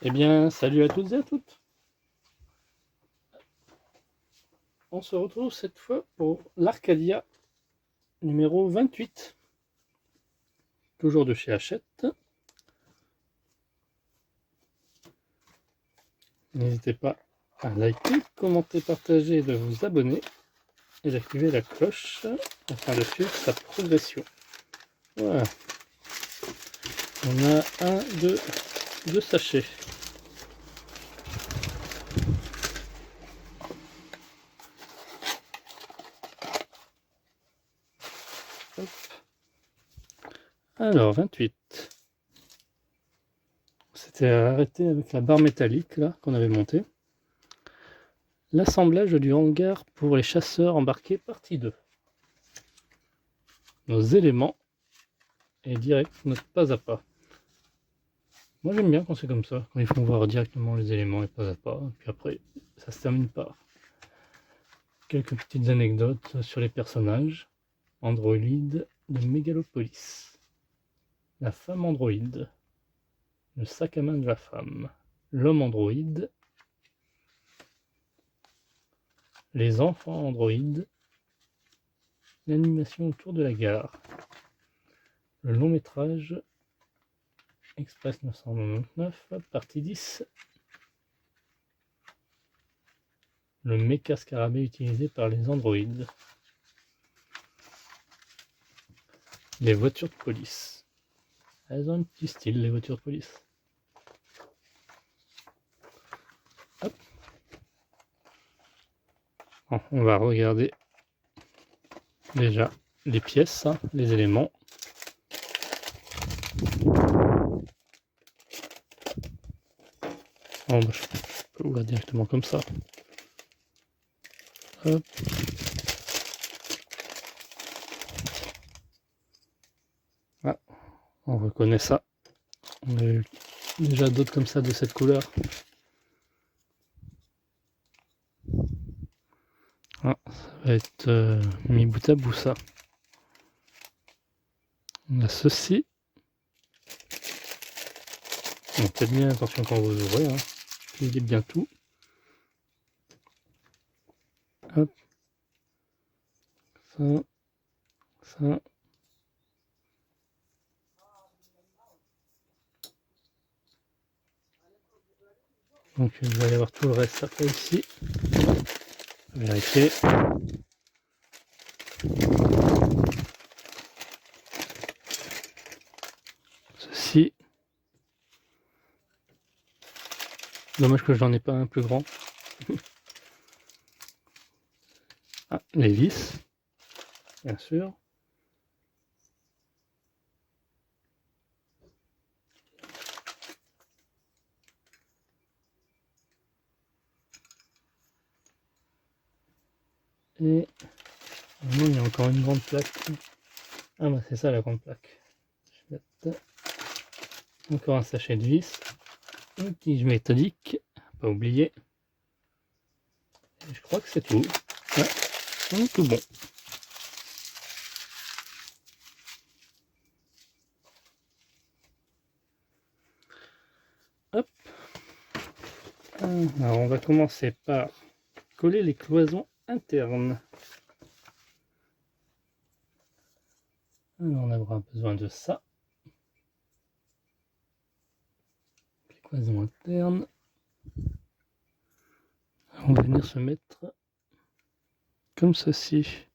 Eh bien, salut à toutes et à toutes. On se retrouve cette fois pour l'Arcadia numéro 28. Toujours de chez Hachette. N'hésitez pas à liker, commenter, partager, de vous abonner et d'activer la cloche afin de suivre sa progression. Voilà. On a deux sachets. Hop. Alors, 28. C'était arrêté avec la barre métallique là qu'on avait montée. L'assemblage du hangar pour les chasseurs embarqués, partie 2. Nos éléments et direct, notre pas à pas. Moi j'aime bien quand c'est comme ça, quand ils font voir directement les éléments et pas à pas, et puis après ça se termine par quelques petites anecdotes sur les personnages. Androïde de Mégalopolis, la femme androïde, le sac à main de la femme, l'homme androïde, les enfants androïdes, l'animation autour de la gare, le long métrage Express 999, partie 10, le méca scarabée utilisé par les androïdes, les voitures de police. Elles ont un petit style, les voitures de police. Hop. Bon, on va regarder déjà les pièces, hein, les éléments. Bon, bah, je peux ouvrir directement comme ça. Hop. Ah, on reconnaît ça. On a eu déjà d'autres comme ça de cette couleur. Ah, ça va être mis bout à bout ça. On a ceci. Bon, faites bien attention quand vous ouvrez, hein. Pliez bien tout. Hop. Ça. Donc il va y avoir tout le reste après ici. On va vérifier. Ceci. Dommage que j'en ai pas un plus grand. Ah, les vis, bien sûr. Et il y a encore une grande plaque. Ah bah c'est ça la grande plaque. Je vais mettre encore un sachet de vis. Un tige métallique, pas oublier. Et je crois que c'est tout. Ouais, on est tout bon. Hop. Alors on va commencer par coller les cloisons internes. Alors on aura besoin de ça. Les cloisons internes. On va venir se mettre comme ceci.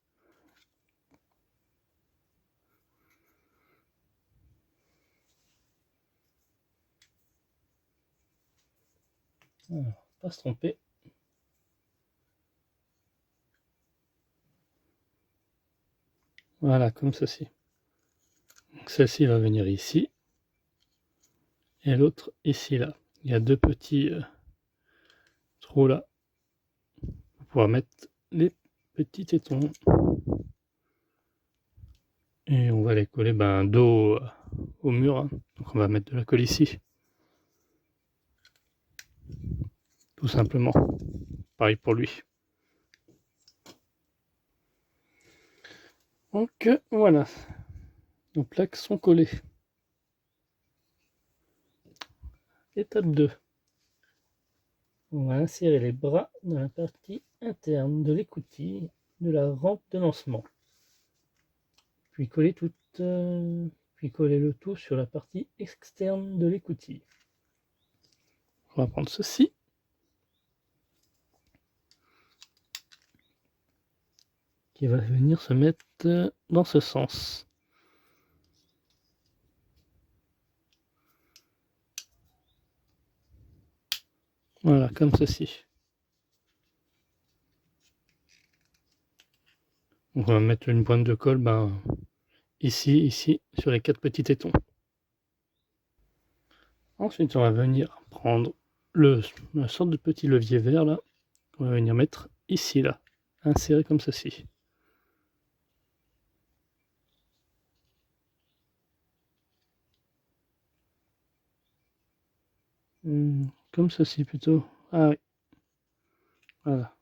Alors, pas se tromper. Voilà, comme ceci. Celle-ci va venir ici. Et l'autre ici, là. Il y a deux petits trous là. Pour pouvoir mettre les petits tétons. Et on va les coller dos au mur. Hein. Donc on va mettre de la colle ici. Tout simplement. Pareil pour lui. Donc voilà. Nos plaques sont collées. Étape 2. On va insérer les bras dans la partie interne de l'écoutille de la rampe de lancement. Puis coller le tout sur la partie externe de l'écoutille. On va prendre ceci. Qui va venir se mettre dans ce sens. Voilà, comme ceci. On va mettre une pointe de colle ici, sur les 4 petits tétons. Ensuite, on va venir prendre la sorte de petit levier vert là. On va venir mettre ici, là, insérer comme ceci. Comme ceci plutôt. Ah oui. Voilà.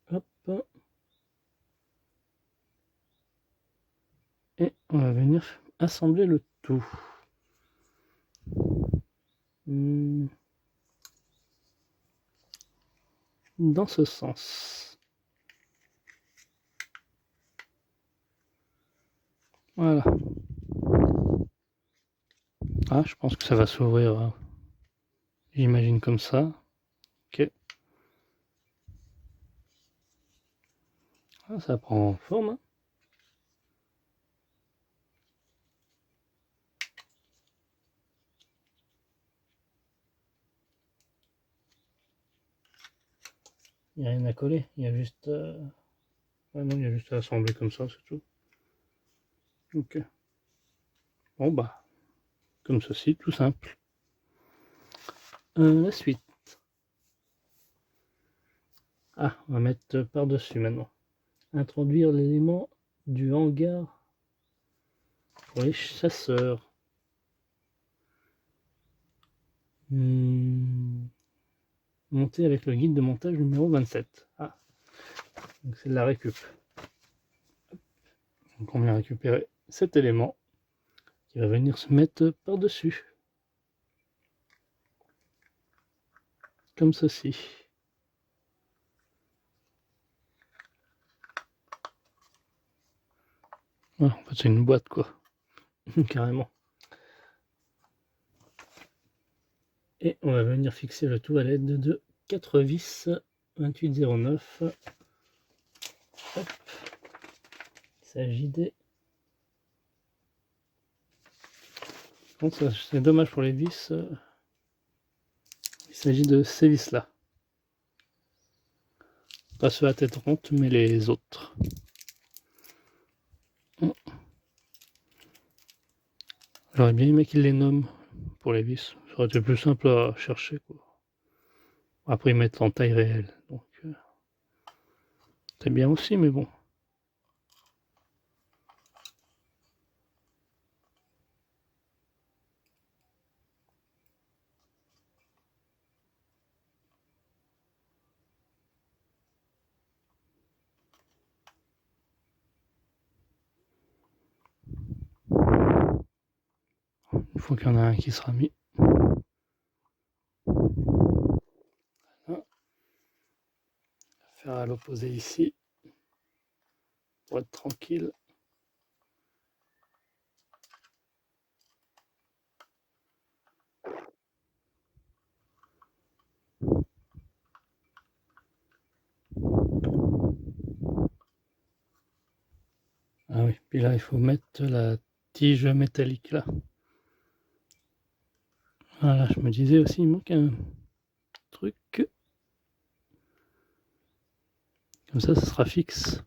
Hop. Et on va venir assembler le tout. Dans ce sens. Voilà. Ah, je pense que ça va s'ouvrir. Hein. J'imagine comme ça. Ok. Ah, ça prend forme. Hein. Il n'y a rien à coller. Il y a juste... Ah non, il y a juste à assembler comme ça, c'est tout. Ok. Bon bah, comme ceci, tout simple. La suite. Ah, on va mettre par-dessus maintenant. Introduire l'élément du hangar pour les chasseurs. Monter avec le guide de montage numéro 27. Ah, donc c'est de la récup. Donc on vient récupérer cet élément qui va venir se mettre par-dessus. Comme ceci. Voilà, en fait c'est une boîte quoi. Carrément. Et on va venir fixer le tout à l'aide de 4 vis 2809. Hop. Il s'agit des... C'est dommage pour les vis. Il s'agit de ces vis là. Pas ceux à tête ronde, mais les autres. J'aurais bien aimé qu'ils les nomment pour les vis. Ça aurait été plus simple à chercher quoi. Après ils mettent en taille réelle. Donc c'est bien aussi, mais bon. Il faut qu'il y en a un qui sera mis. Voilà. Faire à l'opposé ici. Pour être tranquille. Ah oui, puis là il faut mettre la tige métallique là. Voilà, je me disais aussi, il manque un truc. Comme ça sera fixe.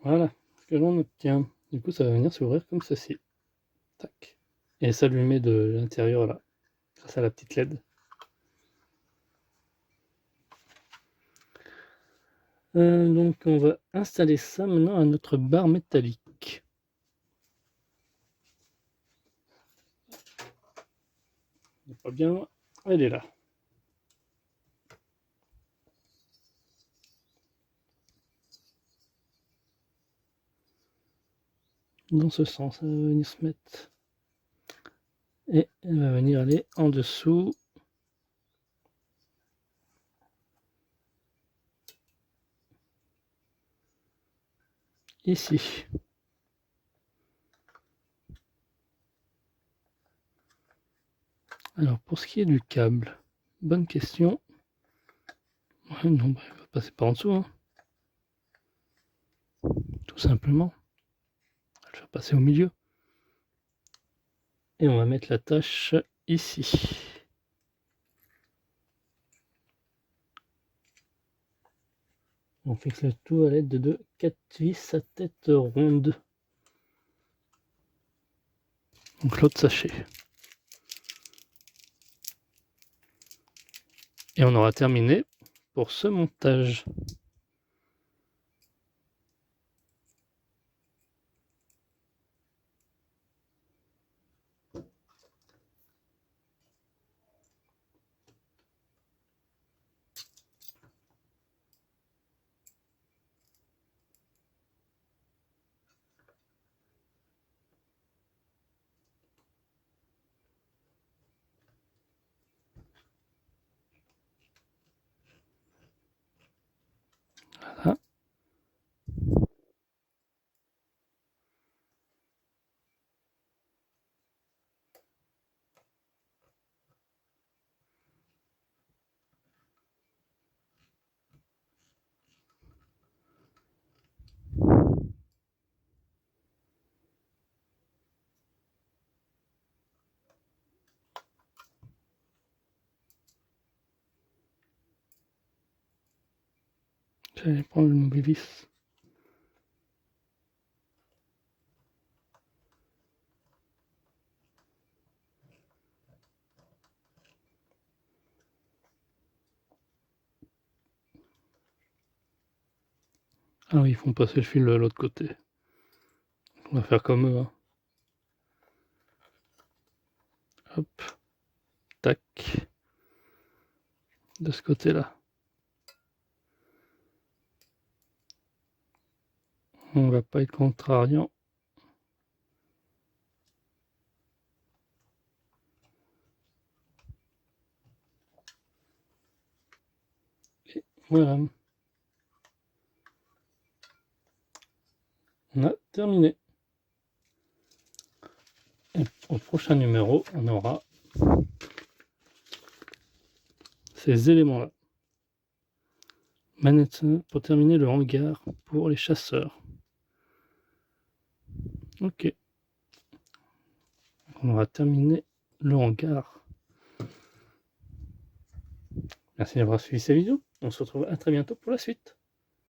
Voilà, ce que l'on obtient. Du coup, ça va venir s'ouvrir comme ceci. Tac. Et s'allumer de l'intérieur là, grâce à la petite LED. Donc on va installer ça maintenant à notre barre métallique. Pas bien loin. Elle est là. Dans ce sens, elle va venir se mettre. Et elle va venir aller en dessous. Ici. Alors pour ce qui est du câble, bonne question. Ouais, non, bah, il va passer par en dessous, hein. Tout simplement. On va le faire passer au milieu. Et on va mettre la tâche ici. On fixe le tout à l'aide de 4 vis à tête ronde. Donc l'autre sachet. Et on aura terminé pour ce montage. Voilà. J'allais prendre le mobilis. Ah oui, ils font passer le fil de l'autre côté. On va faire comme eux, hein. Hop. Tac. De ce côté-là. On va pas être contrariant. Et voilà. On a terminé. Et au prochain numéro, on aura ces éléments-là. Manette pour terminer le hangar pour les chasseurs. Ok. On aura terminé le hangar. Merci d'avoir suivi cette vidéo. On se retrouve à très bientôt pour la suite.